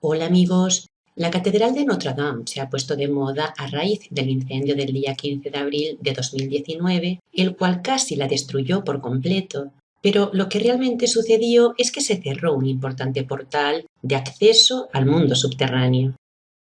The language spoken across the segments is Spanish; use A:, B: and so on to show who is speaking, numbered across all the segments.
A: Hola amigos, la Catedral de Notre Dame se ha puesto de moda a raíz del incendio del día 15 de abril de 2019, el cual casi la destruyó por completo. Pero lo que realmente sucedió es que se cerró un importante portal de acceso al mundo subterráneo.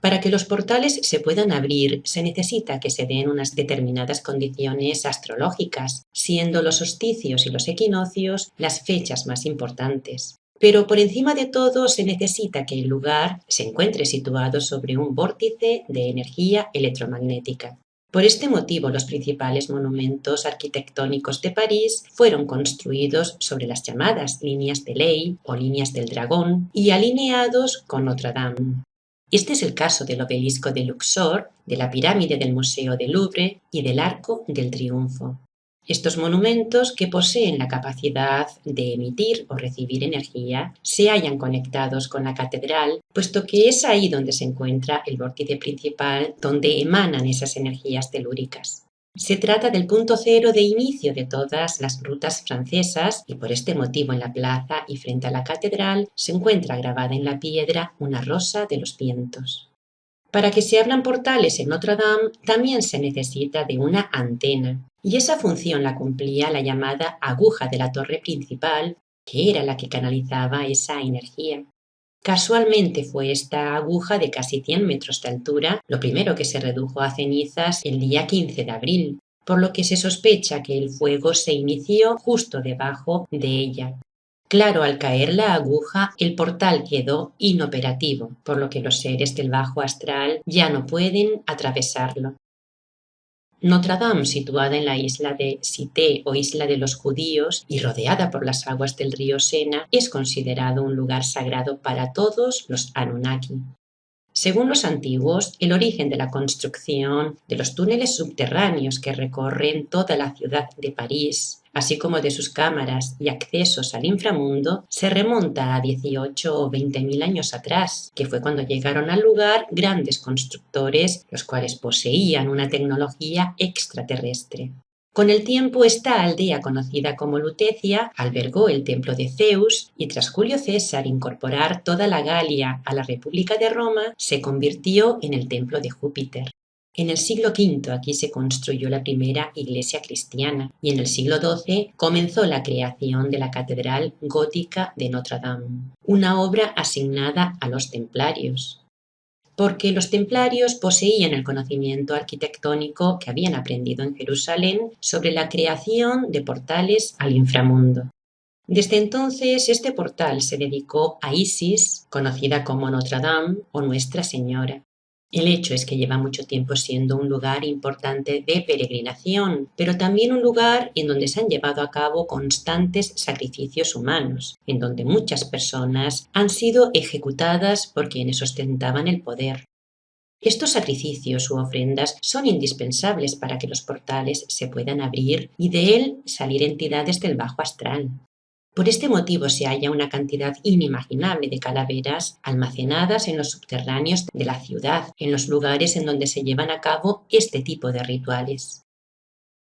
A: Para que los portales se puedan abrir, se necesita que se den unas determinadas condiciones astrológicas, siendo los solsticios y los equinoccios las fechas más importantes. Pero por encima de todo se necesita que el lugar se encuentre situado sobre un vórtice de energía electromagnética. Por este motivo, los principales monumentos arquitectónicos de París fueron construidos sobre las llamadas líneas de ley o líneas del dragón y alineados con Notre Dame. Este es el caso del obelisco de Luxor, de la pirámide del Museo del Louvre y del Arco del Triunfo. Estos monumentos, que poseen la capacidad de emitir o recibir energía, se hallan conectados con la catedral, puesto que es ahí donde se encuentra el vórtice principal donde emanan esas energías telúricas. Se trata del punto cero de inicio de todas las rutas francesas y por este motivo en la plaza y frente a la catedral se encuentra grabada en la piedra una rosa de los vientos. Para que se abran portales en Notre Dame también se necesita de una antena, y esa función la cumplía la llamada aguja de la torre principal, que era la que canalizaba esa energía. Casualmente fue esta aguja de casi 100 metros de altura lo primero que se redujo a cenizas el día 15 de abril, por lo que se sospecha que el fuego se inició justo debajo de ella. Claro, al caer la aguja, el portal quedó inoperativo, por lo que los seres del bajo astral ya no pueden atravesarlo. Notre Dame, situada en la isla de Cité o isla de los judíos y rodeada por las aguas del río Sena, es considerado un lugar sagrado para todos los Anunnaki. Según los antiguos, el origen de la construcción de los túneles subterráneos que recorren toda la ciudad de París, así como de sus cámaras y accesos al inframundo, se remonta a 18 o 20.000 años atrás, que fue cuando llegaron al lugar grandes constructores, los cuales poseían una tecnología extraterrestre. Con el tiempo, esta aldea conocida como Lutecia albergó el templo de Zeus y tras Julio César incorporar toda la Galia a la República de Roma, se convirtió en el templo de Júpiter. En el siglo V aquí se construyó la primera iglesia cristiana y en el siglo XII comenzó la creación de la Catedral Gótica de Notre Dame, una obra asignada a los templarios, porque los templarios poseían el conocimiento arquitectónico que habían aprendido en Jerusalén sobre la creación de portales al inframundo. Desde entonces, este portal se dedicó a Isis, conocida como Notre Dame o Nuestra Señora. El hecho es que lleva mucho tiempo siendo un lugar importante de peregrinación, pero también un lugar en donde se han llevado a cabo constantes sacrificios humanos, en donde muchas personas han sido ejecutadas por quienes ostentaban el poder. Estos sacrificios u ofrendas son indispensables para que los portales se puedan abrir y de él salir entidades del bajo astral. Por este motivo se halla una cantidad inimaginable de calaveras almacenadas en los subterráneos de la ciudad, en los lugares en donde se llevan a cabo este tipo de rituales.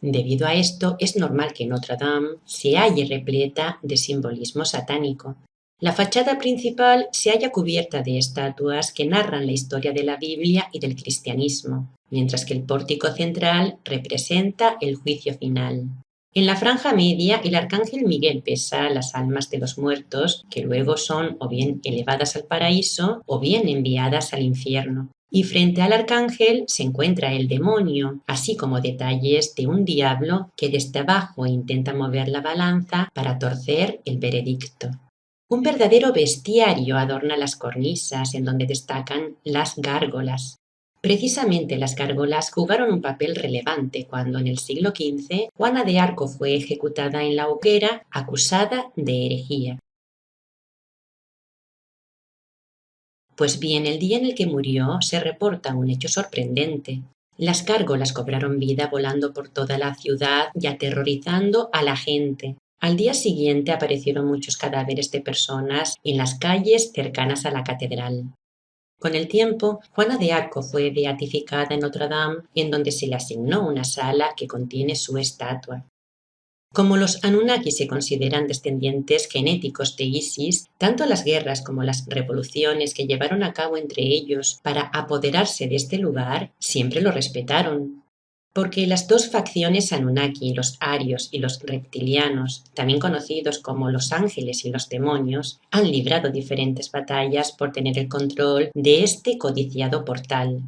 A: Debido a esto, es normal que Notre Dame se halle repleta de simbolismo satánico. La fachada principal se halla cubierta de estatuas que narran la historia de la Biblia y del cristianismo, mientras que el pórtico central representa el juicio final. En la franja media, el arcángel Miguel pesa las almas de los muertos, que luego son o bien elevadas al paraíso o bien enviadas al infierno. Y frente al arcángel se encuentra el demonio, así como detalles de un diablo que desde abajo intenta mover la balanza para torcer el veredicto. Un verdadero bestiario adorna las cornisas en donde destacan las gárgolas. Precisamente las gárgolas jugaron un papel relevante cuando en el siglo XV Juana de Arco fue ejecutada en la hoguera acusada de herejía. Pues bien, el día en el que murió se reporta un hecho sorprendente. Las gárgolas cobraron vida volando por toda la ciudad y aterrorizando a la gente. Al día siguiente aparecieron muchos cadáveres de personas en las calles cercanas a la catedral. Con el tiempo, Juana de Arco fue beatificada en Notre Dame, en donde se le asignó una sala que contiene su estatua. Como los Anunnaki se consideran descendientes genéticos de Isis, tanto las guerras como las revoluciones que llevaron a cabo entre ellos para apoderarse de este lugar siempre lo respetaron. Porque las dos facciones Anunnaki, los arios y los reptilianos, también conocidos como los ángeles y los demonios, han librado diferentes batallas por tener el control de este codiciado portal.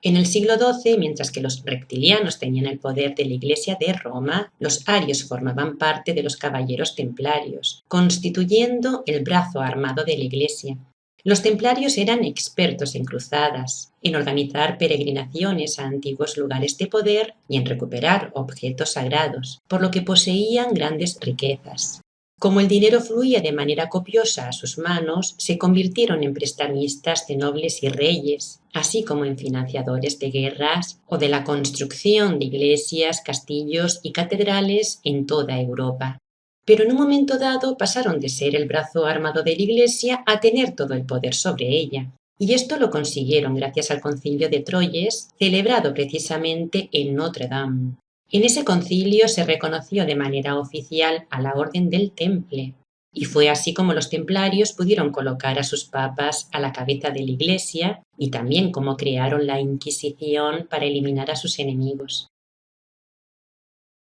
A: En el siglo XII, mientras que los reptilianos tenían el poder de la Iglesia de Roma, los arios formaban parte de los caballeros templarios, constituyendo el brazo armado de la Iglesia. Los templarios eran expertos en cruzadas, en organizar peregrinaciones a antiguos lugares de poder y en recuperar objetos sagrados, por lo que poseían grandes riquezas. Como el dinero fluía de manera copiosa a sus manos, se convirtieron en prestamistas de nobles y reyes, así como en financiadores de guerras o de la construcción de iglesias, castillos y catedrales en toda Europa. Pero en un momento dado pasaron de ser el brazo armado de la Iglesia a tener todo el poder sobre ella. Y esto lo consiguieron gracias al Concilio de Troyes, celebrado precisamente en Notre Dame. En ese concilio se reconoció de manera oficial a la Orden del Temple, y fue así como los templarios pudieron colocar a sus papas a la cabeza de la Iglesia y también como crearon la Inquisición para eliminar a sus enemigos.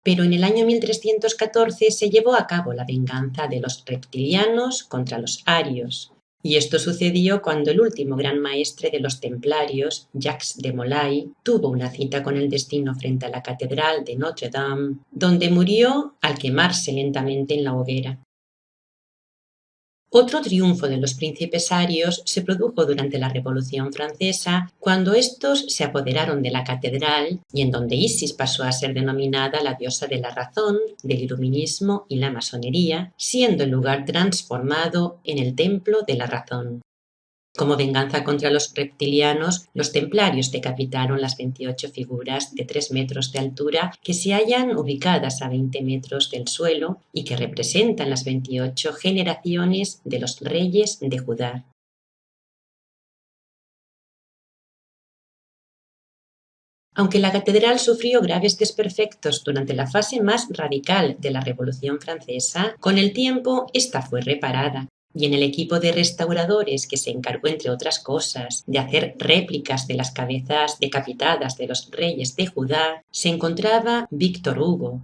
A: Pero en el año 1314 se llevó a cabo la venganza de los reptilianos contra los arios, y esto sucedió cuando el último gran maestre de los templarios, Jacques de Molay, tuvo una cita con el destino frente a la catedral de Notre Dame, donde murió al quemarse lentamente en la hoguera. Otro triunfo de los príncipes arios se produjo durante la Revolución Francesa, cuando estos se apoderaron de la catedral y en donde Isis pasó a ser denominada la diosa de la razón, del iluminismo y la masonería, siendo el lugar transformado en el templo de la razón. Como venganza contra los reptilianos, los templarios decapitaron las 28 figuras de 3 metros de altura que se hallan ubicadas a 20 metros del suelo y que representan las 28 generaciones de los reyes de Judá. Aunque la catedral sufrió graves desperfectos durante la fase más radical de la Revolución Francesa, con el tiempo esta fue reparada. Y en el equipo de restauradores que se encargó, entre otras cosas, de hacer réplicas de las cabezas decapitadas de los reyes de Judá, se encontraba Víctor Hugo.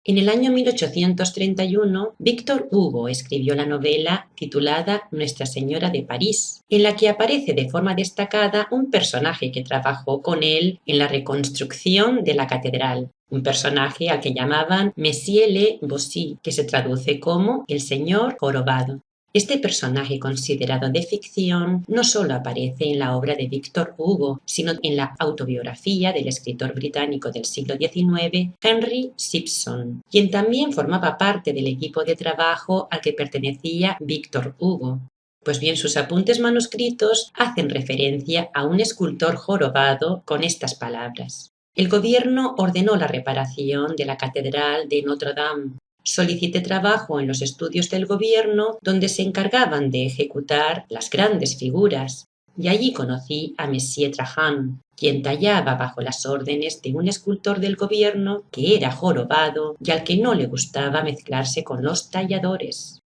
A: En el año 1831, Víctor Hugo escribió la novela titulada Nuestra Señora de París, en la que aparece de forma destacada un personaje que trabajó con él en la reconstrucción de la catedral, un personaje al que llamaban Monsieur le Bossu, que se traduce como el señor jorobado. Este personaje considerado de ficción no solo aparece en la obra de Víctor Hugo, sino en la autobiografía del escritor británico del siglo XIX, Henry Simpson, quien también formaba parte del equipo de trabajo al que pertenecía Víctor Hugo. Pues bien, sus apuntes manuscritos hacen referencia a un escultor jorobado con estas palabras. El gobierno ordenó la reparación de la catedral de Notre Dame. Solicité trabajo en los estudios del gobierno donde se encargaban de ejecutar las grandes figuras, y allí conocí a Monsieur Trajan, quien tallaba bajo las órdenes de un escultor del gobierno que era jorobado y al que no le gustaba mezclarse con los talladores.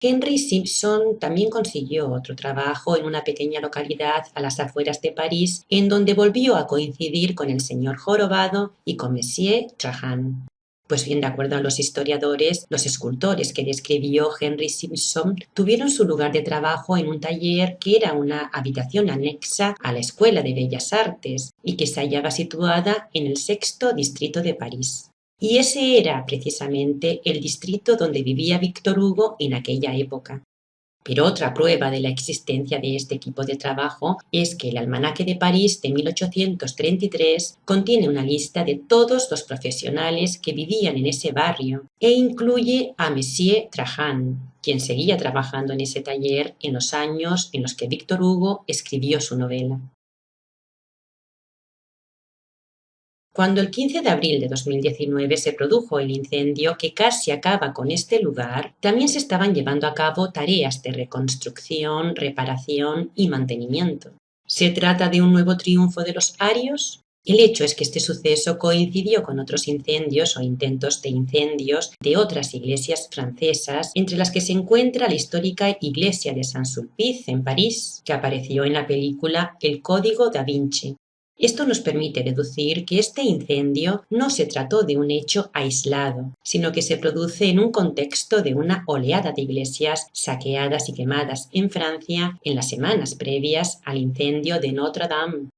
A: Henry Simpson también consiguió otro trabajo en una pequeña localidad a las afueras de París, en donde volvió a coincidir con el señor jorobado y con Monsieur Trajan. Pues bien, de acuerdo a los historiadores, los escultores que describió Henry Simpson tuvieron su lugar de trabajo en un taller que era una habitación anexa a la Escuela de Bellas Artes y que se hallaba situada en el sexto distrito de París. Y ese era precisamente el distrito donde vivía Víctor Hugo en aquella época. Pero otra prueba de la existencia de este equipo de trabajo es que el Almanaque de París de 1833 contiene una lista de todos los profesionales que vivían en ese barrio e incluye a Monsieur Trajan, quien seguía trabajando en ese taller en los años en los que Víctor Hugo escribió su novela. Cuando el 15 de abril de 2019 se produjo el incendio que casi acaba con este lugar, también se estaban llevando a cabo tareas de reconstrucción, reparación y mantenimiento. ¿Se trata de un nuevo triunfo de los arios? El hecho es que este suceso coincidió con otros incendios o intentos de incendios de otras iglesias francesas, entre las que se encuentra la histórica iglesia de Saint-Sulpice en París, que apareció en la película El Código da Vinci. Esto nos permite deducir que este incendio no se trató de un hecho aislado, sino que se produce en un contexto de una oleada de iglesias saqueadas y quemadas en Francia en las semanas previas al incendio de Notre Dame.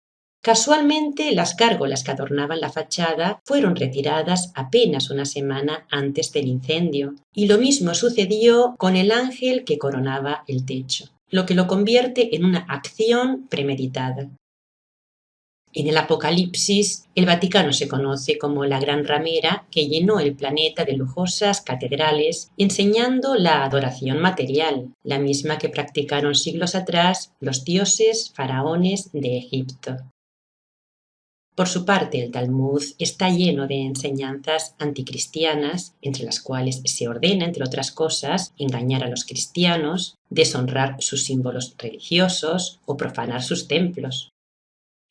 A: Casualmente, las gárgolas que adornaban la fachada fueron retiradas apenas una semana antes del incendio, y lo mismo sucedió con el ángel que coronaba el techo, lo que lo convierte en una acción premeditada. En el Apocalipsis, el Vaticano se conoce como la gran ramera que llenó el planeta de lujosas catedrales, enseñando la adoración material, la misma que practicaron siglos atrás los dioses faraones de Egipto. Por su parte, el Talmud está lleno de enseñanzas anticristianas, entre las cuales se ordena, entre otras cosas, engañar a los cristianos, deshonrar sus símbolos religiosos o profanar sus templos.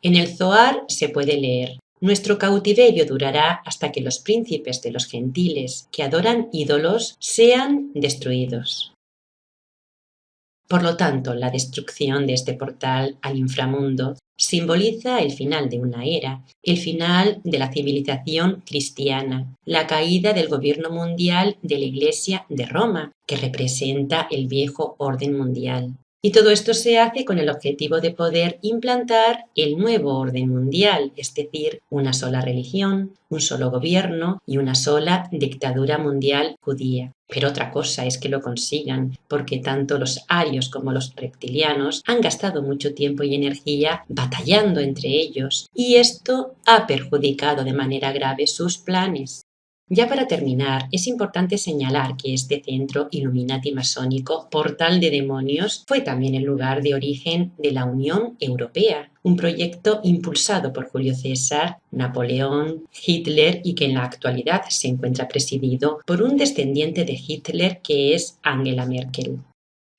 A: En el Zohar se puede leer: nuestro cautiverio durará hasta que los príncipes de los gentiles que adoran ídolos sean destruidos. Por lo tanto, la destrucción de este portal al inframundo simboliza el final de una era, el final de la civilización cristiana, la caída del gobierno mundial de la Iglesia de Roma, que representa el viejo orden mundial. Y todo esto se hace con el objetivo de poder implantar el nuevo orden mundial, es decir, una sola religión, un solo gobierno y una sola dictadura mundial judía. Pero otra cosa es que lo consigan, porque tanto los arios como los reptilianos han gastado mucho tiempo y energía batallando entre ellos, y esto ha perjudicado de manera grave sus planes. Ya para terminar, es importante señalar que este centro Illuminati masónico, portal de demonios, fue también el lugar de origen de la Unión Europea, un proyecto impulsado por Julio César, Napoleón, Hitler y que en la actualidad se encuentra presidido por un descendiente de Hitler que es Angela Merkel.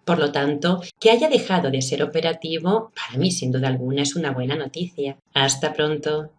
A: Por lo tanto, que haya dejado de ser operativo, para mí sin duda alguna es una buena noticia. Hasta pronto.